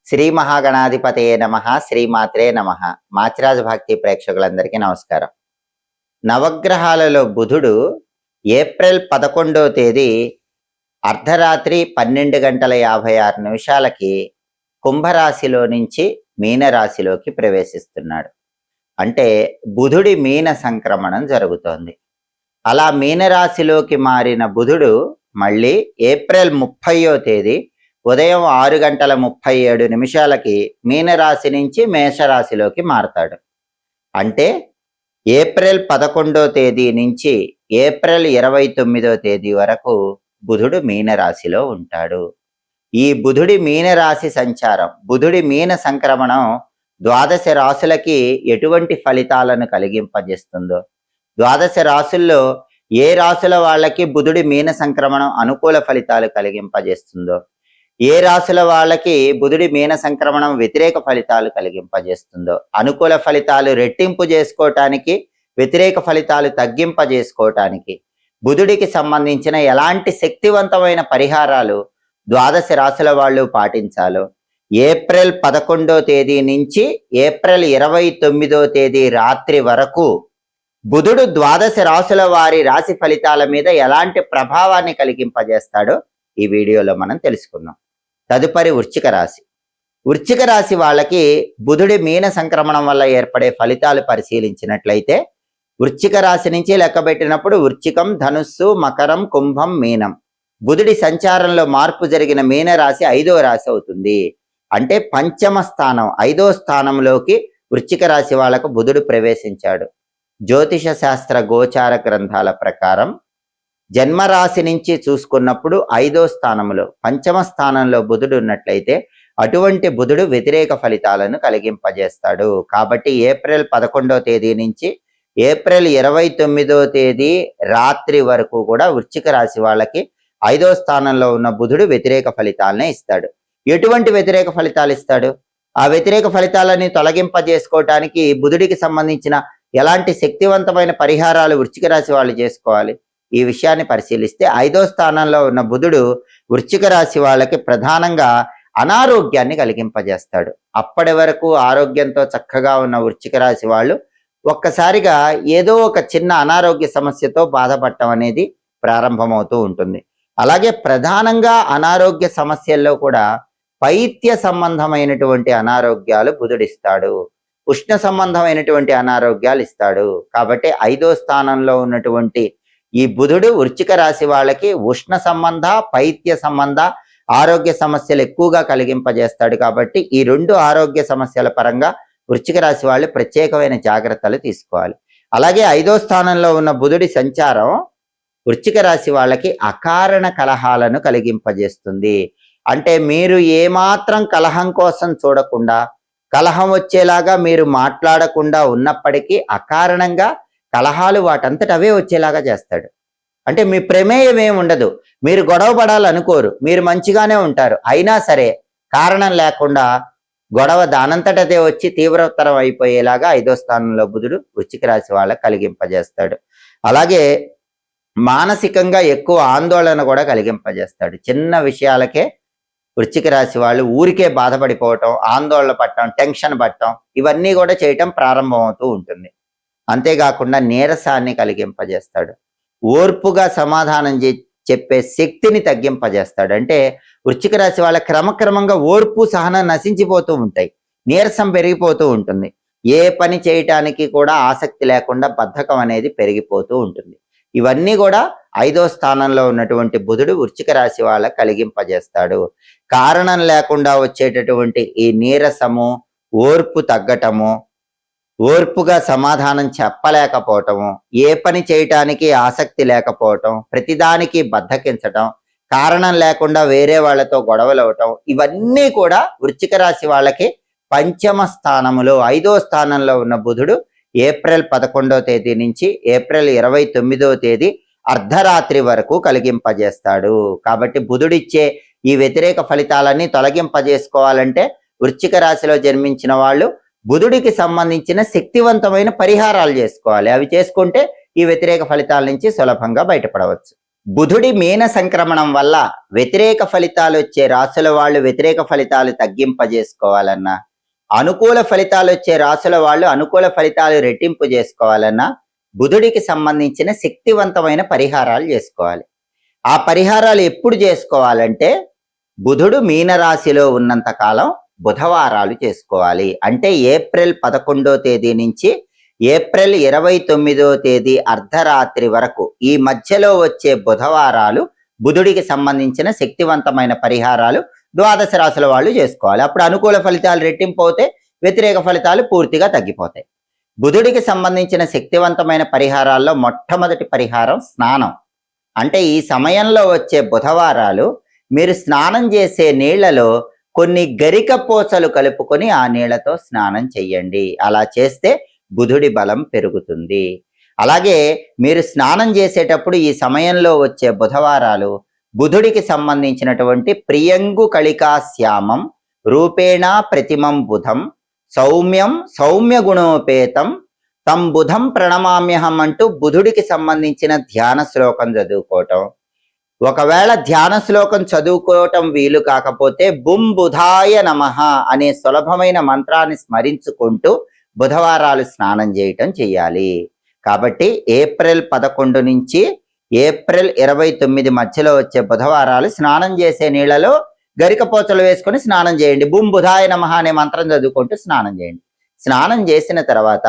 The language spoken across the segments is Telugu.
శ్రీ మహాగణాధిపతయే నమః. శ్రీమాత్రే నమః. మాచిరాజు భక్తి ప్రేక్షకులందరికీ నమస్కారం. నవగ్రహాలలో బుధుడు ఏప్రిల్ 11వ తేదీ అర్ధరాత్రి 12:56 కుంభరాశిలో నుంచి మీనరాశిలోకి ప్రవేశిస్తున్నాడు. అంటే బుధుడి మీన సంక్రమణం జరుగుతోంది. అలా మీనరాశిలోకి మారిన బుధుడు మళ్ళీ ఏప్రిల్ 30వ తేదీ ఉదయం 6:37 మీనరాశి నుంచి మేషరాశిలోకి మారతాడు. అంటే ఏప్రిల్ 11వ తేదీ నుంచి ఏప్రిల్ 29వ తేదీ వరకు బుధుడు మీనరాశిలో ఉంటాడు. ఈ బుధుడి మీనరాశి సంచారం, బుధుడి మీన సంక్రమణం 12 రాశులకి ఎటువంటి ఫలితాలను కలిగింపజేస్తుందో, 12 రాశుల్లో ఏ రాశుల వాళ్ళకి బుధుడి మీన సంక్రమణం అనుకూల ఫలితాలు కలిగింపజేస్తుందో, ఏ రాశుల వాళ్ళకి బుధుడి మీన సంక్రమణం వ్యతిరేక ఫలితాలు కలిగింపజేస్తుందో, అనుకూల ఫలితాలు రెట్టింపు చేసుకోవటానికి, వ్యతిరేక ఫలితాలు తగ్గింపజేసుకోవటానికి బుధుడికి సంబంధించిన ఎలాంటి శక్తివంతమైన పరిహారాలు 12 రాశుల వాళ్ళు పాటించాలో ఏప్రిల్ 11వ తేదీ నుంచి ఏప్రిల్ 29వ తేదీ రాత్రి వరకు బుధుడు 12 రాశుల వారి రాశి ఫలితాల మీద ఎలాంటి ప్రభావాన్ని కలిగింపజేస్తాడో ఈ వీడియోలో మనం తెలుసుకుందాం. తదుపరి వృశ్చిక రాశి. వృశ్చిక రాశి వాళ్ళకి బుధుడి మీన సంక్రమణం వల్ల ఏర్పడే ఫలితాలు పరిశీలించినట్లయితే వృశ్చిక రాశి నుంచి లెక్కబెట్టినప్పుడు వృశ్చికం, ధనుస్సు, మకరం, కుంభం, మీనం. బుధుడి సంచారంలో మార్పు జరిగిన మీన రాశి 5వ రాశి అవుతుంది. అంటే పంచమ స్థానం, 5వ స్థానంలోకి వృశ్చిక రాశి వాళ్ళకు బుధుడు ప్రవేశించాడు. జ్యోతిష శాస్త్ర గోచార గ్రంథాల ప్రకారం జన్మరాశి నుంచి చూసుకున్నప్పుడు 5వ స్థానంలో, పంచమ స్థానంలో బుధుడు ఉన్నట్లయితే అటువంటి బుధుడు వ్యతిరేక ఫలితాలను కలిగింపజేస్తాడు. కాబట్టి ఏప్రిల్ 11వ తేదీ నుంచి ఏప్రిల్ 29వ తేదీ రాత్రి వరకు కూడా వృశ్చిక రాశి వాళ్ళకి 5వ స్థానంలో ఉన్న బుధుడు వ్యతిరేక ఫలితాలనే ఇస్తాడు. ఎటువంటి వ్యతిరేక ఫలితాలు ఇస్తాడు? ఆ వ్యతిరేక ఫలితాలని తొలగింపజేసుకోవటానికి బుధుడికి సంబంధించిన ఎలాంటి శక్తివంతమైన పరిహారాలు వృశ్చిక రాశి వాళ్ళు చేసుకోవాలి? ఈ విషయాన్ని పరిశీలిస్తే 5వ స్థానంలో ఉన్న బుధుడు వృశ్చిక రాశి వాళ్ళకి ప్రధానంగా అనారోగ్యాన్ని కలిగింపజేస్తాడు. అప్పటి వరకు ఆరోగ్యంతో చక్కగా ఉన్న వృశ్చిక రాశి వాళ్ళు ఒక్కసారిగా ఏదో ఒక చిన్న అనారోగ్య సమస్యతో బాధపడటం అనేది ప్రారంభమవుతూ ఉంటుంది. అలాగే ప్రధానంగా అనారోగ్య సమస్యల్లో కూడా పైత్య సంబంధమైనటువంటి అనారోగ్యాలు బుధుడిస్తాడు, ఉష్ణ సంబంధమైనటువంటి అనారోగ్యాలు ఇస్తాడు. కాబట్టి 5వ స్థానంలో ఉన్నటువంటి ఈ బుధుడు వృశ్చిక రాశి వాళ్ళకి ఉష్ణ సంబంధ, పైత్య సంబంధ ఆరోగ్య సమస్యలు ఎక్కువగా కలిగింపజేస్తాడు. కాబట్టి ఈ 2 ఆరోగ్య సమస్యల పరంగా వృశ్చిక రాశి వాళ్ళు ప్రత్యేకమైన జాగ్రత్తలు తీసుకోవాలి. అలాగే 5వ స్థానంలో ఉన్న బుధుడి సంచారం వృశ్చిక రాశి వాళ్ళకి అకారణ కలహాలను కలిగింపజేస్తుంది. అంటే మీరు ఏమాత్రం కలహం కోసం చూడకుండా, కలహం వచ్చేలాగా మీరు మాట్లాడకుండా ఉన్నప్పటికీ అకారణంగా కలహాలు వాటంతట అవే వచ్చేలాగా చేస్తాడు. అంటే మీ ప్రమేయం ఏమి ఉండదు, మీరు గొడవ పడాలనుకోరు, మీరు మంచిగానే ఉంటారు, అయినా సరే కారణం లేకుండా గొడవ దానంతటదే వచ్చి తీవ్రతరం అయిపోయేలాగా 5వ స్థానంలో బుధుడు వృశ్చిక రాశి వాళ్ళకి కలిగింపజేస్తాడు. అలాగే మానసికంగా ఎక్కువ ఆందోళన కూడా కలిగింపజేస్తాడు. చిన్న విషయాలకే వృశ్చిక రాశి వాళ్ళు ఊరికే బాధపడిపోవటం, ఆందోళన పడటం, టెన్షన్ పడటం ఇవన్నీ కూడా చేయటం ప్రారంభమవుతూ ఉంటుంది. అంతేకాకుండా నీరసాన్ని కలిగింపజేస్తాడు. ఓర్పుగా సమాధానం చెప్పే శక్తిని తగ్గింపజేస్తాడు. అంటే వృశ్చిక రాశి వాళ్ళ క్రమక్రమంగా ఓర్పు, సహనం నశించిపోతూ ఉంటాయి, నీరసం పెరిగిపోతూ ఉంటుంది, ఏ పని చేయటానికి కూడా ఆసక్తి లేకుండా బద్ధకం అనేది పెరిగిపోతూ ఉంటుంది. ఇవన్నీ కూడా 5వ స్థానంలో ఉన్నటువంటి బుధుడు వృశ్చిక రాశి వాళ్ళకి కలిగింపజేస్తాడు. కారణం లేకుండా వచ్చేటటువంటి ఈ నీరసము, ఓర్పు తగ్గటము, ఓర్పుగా సమాధానం చెప్పలేకపోవటము, ఏ పని చేయటానికి ఆసక్తి లేకపోవటం, ప్రతిదానికి బద్ధకించటం, కారణం లేకుండా వేరే వాళ్ళతో గొడవలు అవటం, ఇవన్నీ కూడా వృశ్చిక రాశి వాళ్ళకి పంచమ స్థానములో 5వ స్థానంలో ఉన్న బుధుడు ఏప్రిల్ 11వ తేదీ నుంచి ఏప్రిల్ 29వ తేదీ అర్ధరాత్రి వరకు కలిగింపజేస్తాడు. కాబట్టి బుధుడిచ్చే ఈ వ్యతిరేక ఫలితాలన్నీ తొలగింపజేసుకోవాలంటే వృశ్చిక రాశిలో జన్మించిన వాళ్ళు బుధుడికి సంబంధించిన శక్తివంతమైన పరిహారాలు చేసుకోవాలి. అవి చేసుకుంటే ఈ వ్యతిరేక ఫలితాల నుంచి సులభంగా బయటపడవచ్చు. బుధుడి మీన సంక్రమణం వల్ల వ్యతిరేక ఫలితాలు వచ్చే రాసుల వాళ్ళు వ్యతిరేక ఫలితాలు తగ్గింపజేసుకోవాలన్నా, అనుకూల ఫలితాలు వచ్చే రాసుల వాళ్ళు అనుకూల ఫలితాలు రెట్టింపు చేసుకోవాలన్నా బుధుడికి సంబంధించిన శక్తివంతమైన పరిహారాలు చేసుకోవాలి. ఆ పరిహారాలు ఎప్పుడు చేసుకోవాలంటే బుధుడు మీనరాశిలో ఉన్నంత కాలం బుధవారాలు చేసుకోవాలి. అంటే ఏప్రిల్ 11వ తేదీ నుంచి ఏప్రిల్ 29వ తేదీ అర్ధరాత్రి వరకు ఈ మధ్యలో వచ్చే బుధవారాలు బుధుడికి సంబంధించిన శక్తివంతమైన పరిహారాలు ద్వాదశ రాశుల వాళ్ళు చేసుకోవాలి. అప్పుడు అనుకూల ఫలితాలు రెట్టింపు అవుతాయి, వ్యతిరేక ఫలితాలు పూర్తిగా తగ్గిపోతాయి. బుధుడికి సంబంధించిన శక్తివంతమైన పరిహారాల్లో మొట్టమొదటి పరిహారం స్నానం. అంటే ఈ సమయంలో వచ్చే బుధవారాలు మీరు స్నానం చేసే నీళ్లలో కొన్ని గరిక పూసలు కలుపుకొని ఆ నీళ్లతో స్నానం చెయ్యండి. అలా చేస్తే బుధుడి బలం పెరుగుతుంది. అలాగే మీరు స్నానం చేసేటప్పుడు ఈ సమయంలో వచ్చే బుధవారాలు బుధుడికి సంబంధించినటువంటి ప్రియంగు కళికా శ్యామం రూపేణ ప్రతిమం బుధం సౌమ్యం సౌమ్య గుణోపేతం తం బుధం ప్రణమామ్యహం అంటూ బుధుడికి సంబంధించిన ధ్యాన శ్లోకం చదువుకోవటం. ఒకవేళ ధ్యాన శ్లోకం చదువుకోవటం వీలు కాకపోతే బుం బుధాయ నమః అనే సులభమైన మంత్రాన్ని స్మరించుకుంటూ బుధవారాలు స్నానం చేయటం చెయ్యాలి. కాబట్టి ఏప్రిల్ 11 నుంచి ఏప్రిల్ 29 మధ్యలో వచ్చే బుధవారాలు స్నానం చేసే నీళ్లలో గరికపోచలు వేసుకొని స్నానం చేయండి. బుం బుధాయ నమః అనే మంత్రం చదువుకుంటూ స్నానం చేయండి. స్నానం చేసిన తర్వాత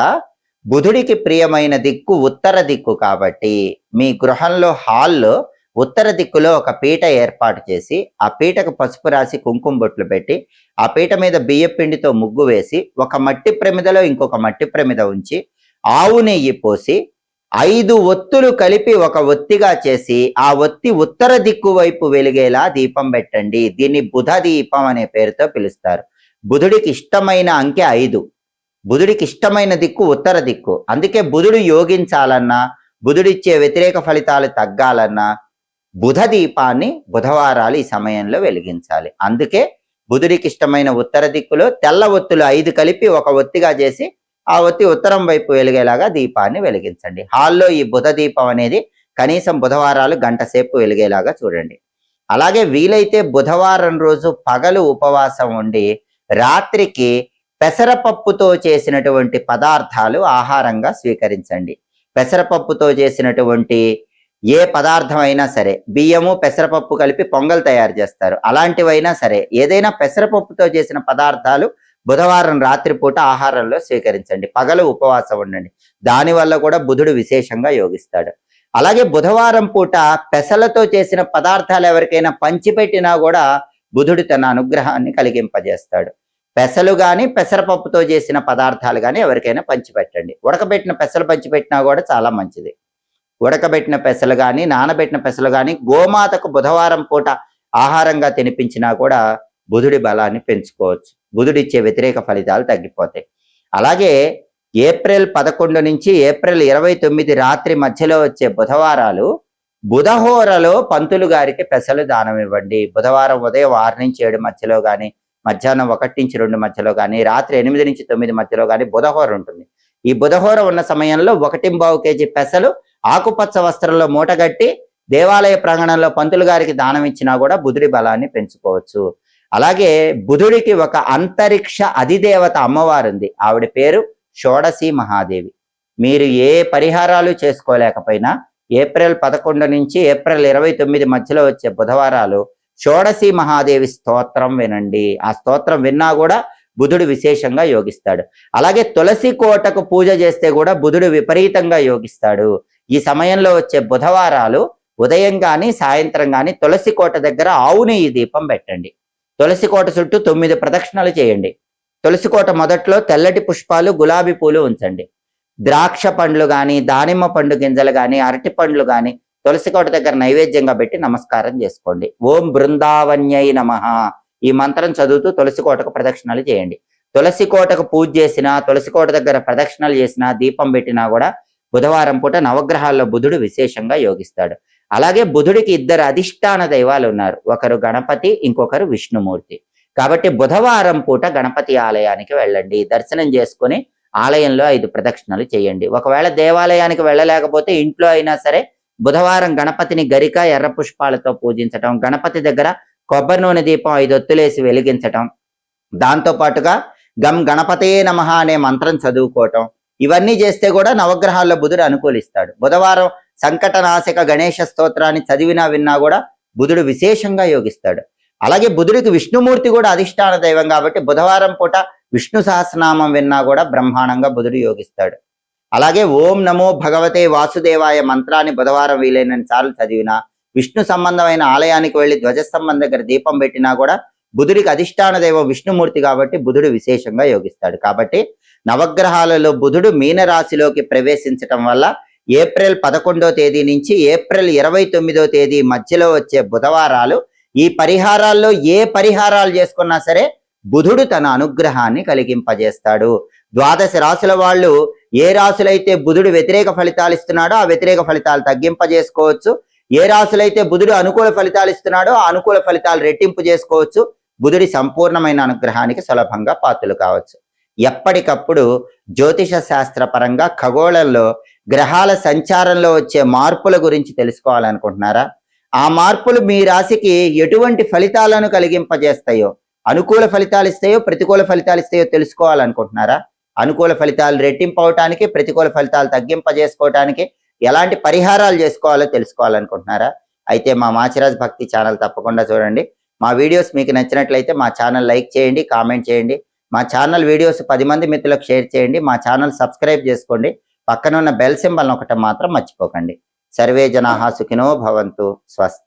బుధుడికి ప్రియమైన దిక్కు ఉత్తర దిక్కు కాబట్టి మీ గృహంలో హాల్లో ఉత్తర దిక్కులో ఒక పీట ఏర్పాటు చేసి ఆ పీటకు పసుపు రాసి కుంకుమ బొట్లు పెట్టి ఆ పీట మీద బియ్య పిండితో ముగ్గు వేసి ఒక మట్టి ప్రమిదలో ఇంకొక మట్టి ప్రమిద ఉంచి ఆవు నెయ్యి పోసి 5 ఒత్తులు కలిపి ఒక ఒత్తిగా చేసి ఆ ఒత్తి ఉత్తర దిక్కు వైపు వెలిగేలా దీపం పెట్టండి. దీన్ని బుధ దీపం అనే పేరుతో పిలుస్తారు. బుధుడికి ఇష్టమైన అంకె 5. బుధుడికి ఇష్టమైన దిక్కు ఉత్తర దిక్కు. అందుకే బుధుడు యోగించాలన్నా బుధుడిచ్చే వ్యతిరేక ఫలితాలు తగ్గాలన్నా బుధ దీపాన్ని బుధవారాలు ఈ సమయంలో వెలిగించాలి. అందుకే బుధుడికి ఇష్టమైన ఉత్తర దిక్కులో తెల్ల ఒత్తులు 5 కలిపి ఒక ఒత్తిగా చేసి ఆ ఒత్తి ఉత్తరం వైపు వెలిగేలాగా దీపాన్ని వెలిగించండి. హాల్లో ఈ బుధ దీపం అనేది కనీసం బుధవారాలు గంట సేపు వెలిగేలాగా చూడండి. అలాగే వీలైతే బుధవారం రోజు పగలు ఉపవాసం ఉండి రాత్రికి పెసరపప్పుతో చేసినటువంటి పదార్థాలు ఆహారంగా స్వీకరించండి. పెసరపప్పుతో చేసినటువంటి ఏ పదార్థం అయినా సరే, బియ్యము పెసరపప్పు కలిపి పొంగల్ తయారు చేస్తారు, అలాంటివైనా సరే ఏదైనా పెసరపప్పుతో చేసిన పదార్థాలు బుధవారం రాత్రిపూట ఆహారంలో స్వీకరించండి. పగలు ఉపవాసం ఉండండి. దానివల్ల కూడా బుధుడు విశేషంగా యోగిస్తాడు. అలాగే బుధవారం పూట పెసలతో చేసిన పదార్థాలు ఎవరికైనా పంచిపెట్టినా కూడా బుధుడు తన అనుగ్రహాన్ని కలిగింపజేస్తాడు. పెసలు కానీ పెసరపప్పుతో చేసిన పదార్థాలు కానీ ఎవరికైనా పంచిపెట్టండి. ఉడకబెట్టిన పెసలు పంచిపెట్టినా కూడా చాలా మంచిది. ఉడకబెట్టిన పెసలు కానీ నానబెట్టిన పెసలు కానీ గోమాతకు బుధవారం పూట ఆహారంగా తినిపించినా కూడా బుధుడి బలాన్ని పెంచుకోవచ్చు. బుధుడిచ్చే వ్యతిరేక ఫలితాలు తగ్గిపోతాయి. అలాగే ఏప్రిల్ 11 నుంచి ఏప్రిల్ 29 రాత్రి మధ్యలో వచ్చే బుధవారాలు బుధహోరలో పంతులు గారికి పెసలు దానం ఇవ్వండి. బుధవారం ఉదయం 6 నుంచి 7 మధ్యలో కానీ, మధ్యాహ్నం 1 నుంచి 2 మధ్యలో కానీ, రాత్రి 8 నుంచి 9 మధ్యలో కానీ బుధహోర ఉంటుంది. ఈ బుధహోర ఉన్న సమయంలో 1.25 కేజీ పెసలు ఆకుపచ్చ వస్త్రంలో మూటగట్టి దేవాలయ ప్రాంగణంలో పంతులు గారికి దానం ఇచ్చినా కూడా బుధుడి బలాన్ని పెంచుకోవచ్చు. అలాగే బుధుడికి ఒక అంతరిక్ష అధిదేవత అమ్మవారు ఉంది. ఆవిడ పేరు షోడశి మహాదేవి. మీరు ఏ పరిహారాలు చేసుకోలేకపోయినా ఏప్రిల్ 11 నుంచి ఏప్రిల్ 29 మధ్యలో వచ్చే బుధవారాలు షోడశి మహాదేవి స్తోత్రం వినండి. ఆ స్తోత్రం విన్నా కూడా బుధుడు విశేషంగా యోగిస్తాడు. అలాగే తులసి కోటకు పూజ చేస్తే కూడా బుధుడు విపరీతంగా యోగిస్తాడు. ఈ సమయంలో వచ్చే బుధవారాలు ఉదయం కానీ సాయంత్రం కానీ తులసి కోట దగ్గర ఆవు నెయ్యి దీపం పెట్టండి. తులసి కోట చుట్టూ 9 ప్రదక్షిణలు చేయండి. తులసి కోట మొదట్లో తెల్లటి పుష్పాలు గులాబీ పూలు ఉంచండి. ద్రాక్ష పండ్లు కానీ, దానిమ్మ పండు గింజలు కానీ, అరటి పండ్లు కానీ తులసి కోట దగ్గర నైవేద్యంగా పెట్టి నమస్కారం చేసుకోండి. ఓం బృందావన్యై నమః ఈ మంత్రం చదువుతూ తులసి కోటకు ప్రదక్షిణలు చేయండి. తులసి కోటకు పూజ చేసినా, తులసి కోట దగ్గర ప్రదక్షిణలు చేసినా, దీపం పెట్టినా కూడా బుధవారం పూట నవగ్రహాల్లో బుధుడు విశేషంగా యోగిస్తాడు. అలాగే బుధుడికి 2 అధిష్టాన దైవాలు ఉన్నారు. ఒకరు గణపతి, ఇంకొకరు విష్ణుమూర్తి. కాబట్టి బుధవారం పూట గణపతి ఆలయానికి వెళ్ళండి. దర్శనం చేసుకుని ఆలయంలో 5 ప్రదక్షిణలు చేయండి. ఒకవేళ దేవాలయానికి వెళ్ళలేకపోతే ఇంట్లో అయినా సరే బుధవారం గణపతిని గరిక ఎర్ర పుష్పాలతో పూజించటం, గణపతి దగ్గర కొబ్బరి నూనె దీపం 5 ఒత్తులేసి వెలిగించటం, దాంతో పాటుగా గం గణపతే నమః అనే మంత్రం చదువుకోవటం, ఇవన్నీ చేస్తే కూడా నవగ్రహాల్లో బుధుడు అనుకూలిస్తాడు. బుధవారం సంకటనాశక గణేష స్తోత్రాన్ని చదివినా విన్నా కూడా బుధుడు విశేషంగా యోగిస్తాడు. అలాగే బుధుడికి విష్ణుమూర్తి కూడా అధిష్టాన దైవం కాబట్టి బుధవారం పూట విష్ణు సహస్రనామం విన్నా కూడా బ్రహ్మాండంగా బుధుడు యోగిస్తాడు. అలాగే ఓం నమో భగవతే వాసుదేవాయ మంత్రాన్ని బుధవారం వీలైనన్ని సార్లు చదివినా, విష్ణు సంబంధమైన ఆలయానికి వెళ్లి ధ్వజస్తంభం దగ్గర దీపం పెట్టినా కూడా బుధుడికి అధిష్టాన దైవం విష్ణుమూర్తి కాబట్టి బుధుడు విశేషంగా యోగిస్తాడు. కాబట్టి నవగ్రహాలలో బుధుడు మీనరాశిలోకి ప్రవేశించటం వల్ల ఏప్రిల్ 11వ తేదీ నుంచి ఏప్రిల్ 29వ తేదీ మధ్యలో వచ్చే బుధవారాలు, ఈ పరిహారాల్లో ఏ పరిహారాలు చేసుకున్నా సరే బుధుడు తన అనుగ్రహాన్ని కలిగింపజేస్తాడు. ద్వాదశ రాశుల వాళ్ళు ఏ రాశులైతే బుధుడు వ్యతిరేక ఫలితాలు ఇస్తున్నాడో ఆ వ్యతిరేక ఫలితాలు తగ్గింపజేసుకోవచ్చు, ఏ రాశులైతే బుధుడు అనుకూల ఫలితాలు ఇస్తున్నాడో ఆ అనుకూల ఫలితాలు రెట్టింపు చేసుకోవచ్చు, బుధుడి సంపూర్ణమైన అనుగ్రహానికి సులభంగా పాత్రలు కావచ్చు. ఎప్పటికప్పుడు జ్యోతిష శాస్త్ర పరంగా ఖగోళంలో గ్రహాల సంచారంలో వచ్చే మార్పుల గురించి తెలుసుకోవాలనుకుంటున్నారా? ఆ మార్పులు మీ రాశికి ఎటువంటి ఫలితాలను కలిగింపజేస్తాయో, అనుకూల ఫలితాలు ఇస్తాయో ప్రతికూల ఫలితాలు ఇస్తాయో తెలుసుకోవాలనుకుంటున్నారా? అనుకూల ఫలితాలు రెట్టింపు అవటానికి, ప్రతికూల ఫలితాలు తగ్గింపజేసుకోవటానికి ఎలాంటి పరిహారాలు చేసుకోవాలో తెలుసుకోవాలనుకుంటున్నారా? అయితే మా మాచిరాజ్ భక్తి ఛానల్ తప్పకుండా చూడండి. మా వీడియోస్ మీకు నచ్చినట్లయితే మా ఛానల్ లైక్ చేయండి, కామెంట్ చేయండి. మా ఛానల్ వీడియోస్ 10 మంది మిత్రులకు షేర్ చేయండి. మా ఛానల్ సబ్స్క్రైబ్ చేసుకోండి. పక్కన ఉన్న బెల్ సింబల్ నొక్కటం మాత్రం మర్చిపోకండి. సర్వే జనాః సుఖినో భవంతు. స్వస్తి.